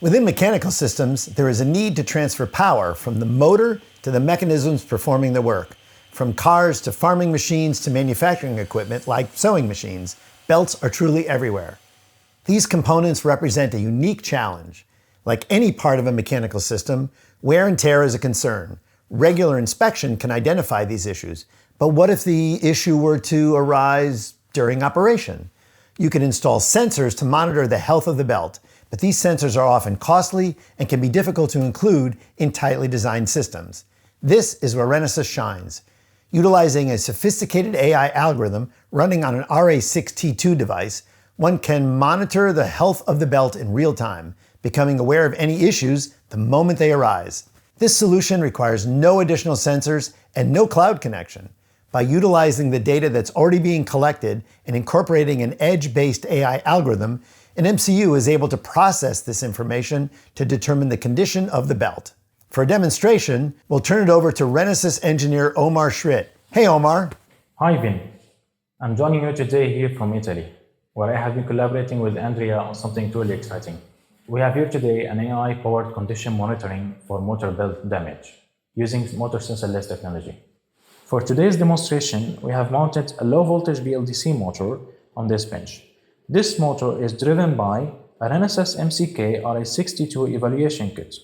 Within mechanical systems, there is a need to transfer power from the motor to the mechanisms performing the work. From cars to farming machines to manufacturing equipment like sewing machines, belts are truly everywhere. These components represent a unique challenge. Like any part of a mechanical system, wear and tear is a concern. Regular inspection can identify these issues, but what if the issue were to arise during operation? You can install sensors to monitor the health of the belt, but these sensors are often costly and can be difficult to include in tightly designed systems. This is where Renesas shines. Utilizing a sophisticated AI algorithm running on an RA6T2 device, one can monitor the health of the belt in real time, becoming aware of any issues the moment they arise. This solution requires no additional sensors and no cloud connection. By utilizing the data that's already being collected and incorporating an edge-based AI algorithm, an MCU is able to process this information to determine the condition of the belt. For a demonstration, we'll turn it over to Renesas engineer Omar Shrit. Hey Omar. Hi Vin. I'm joining you today here from Italy, where I have been collaborating with Andrea on something truly exciting. We have here today an AI-powered condition monitoring for motor belt damage using motor sensorless technology. For today's demonstration, we have mounted a low-voltage BLDC motor on this bench. This motor is driven by a Renesas MCK RA6T2 evaluation kit.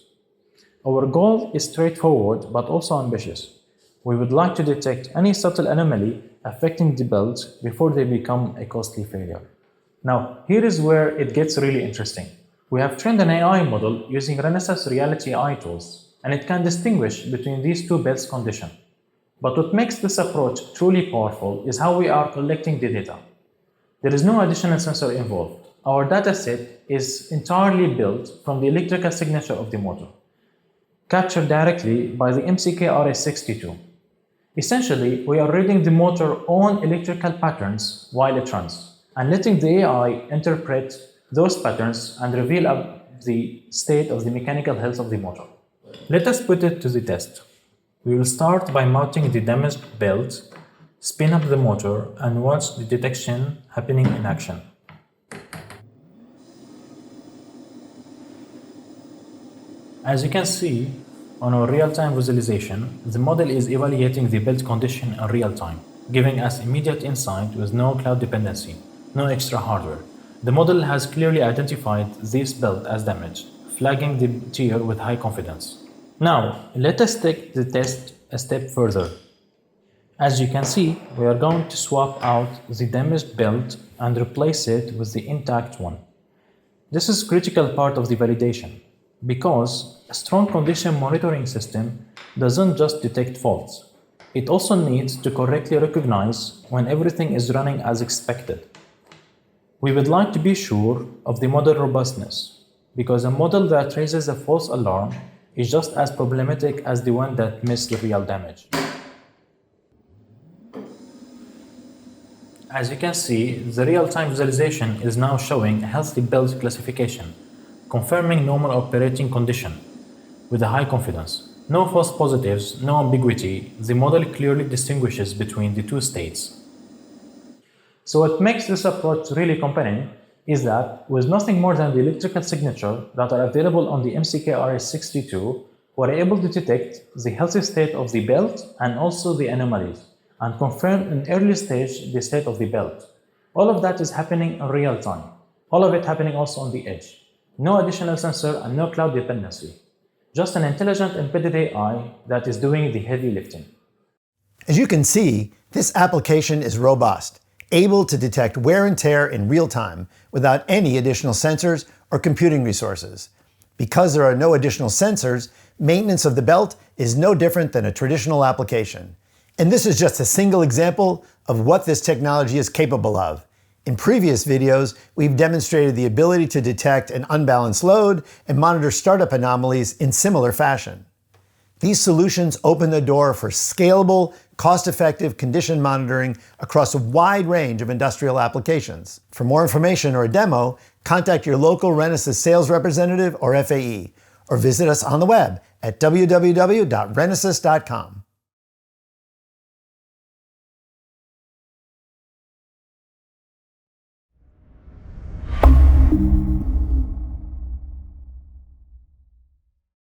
Our goal is straightforward but also ambitious. We would like to detect any subtle anomaly affecting the belt before they become a costly failure. Now, here is where it gets really interesting. We have trained an AI model using Renesas Reality AI tools, and it can distinguish between these two belts' condition. But what makes this approach truly powerful is how we are collecting the data. There is no additional sensor involved. Our dataset is entirely built from the electrical signature of the motor, captured directly by the MCK RA6T2. Essentially, we are reading the motor's own electrical patterns while it runs, and letting the AI interpret those patterns and reveal up the state of the mechanical health of the motor. Let us put it to the test. We will start by mounting the damaged belt, spin up the motor, and watch the detection happening in action. As you can see, on our real-time visualization, the model is evaluating the belt condition in real time, giving us immediate insight with no cloud dependency, no extra hardware. The model has clearly identified this belt as damaged, flagging the tear with high confidence. Now, let us take the test a step further. As you can see, we are going to swap out the damaged belt and replace it with the intact one. This is a critical part of the validation, because a strong condition monitoring system doesn't just detect faults. It also needs to correctly recognize when everything is running as expected. We would like to be sure of the model robustness, because a model that raises a false alarm is just as problematic as the one that missed the real damage. As you can see, the real-time visualization is now showing a healthy belt classification, confirming normal operating condition with a high confidence. No false positives, no ambiguity. The model clearly distinguishes between the two states. So what makes this approach really compelling is that with nothing more than the electrical signature that are available on the MCK RA6T2, we're able to detect the healthy state of the belt and also the anomalies, and confirm in early stage the state of the belt. All of that is happening in real time. All of it happening also on the edge. No additional sensor and no cloud dependency. Just an intelligent embedded AI that is doing the heavy lifting. As you can see, this application is robust, able to detect wear and tear in real time without any additional sensors or computing resources. Because there are no additional sensors, maintenance of the belt is no different than a traditional application. And this is just a single example of what this technology is capable of. In previous videos, we've demonstrated the ability to detect an unbalanced load and monitor startup anomalies in similar fashion. These solutions open the door for scalable, cost-effective condition monitoring across a wide range of industrial applications. For more information or a demo, contact your local Renesas sales representative or FAE, or visit us on the web at www.renesas.com.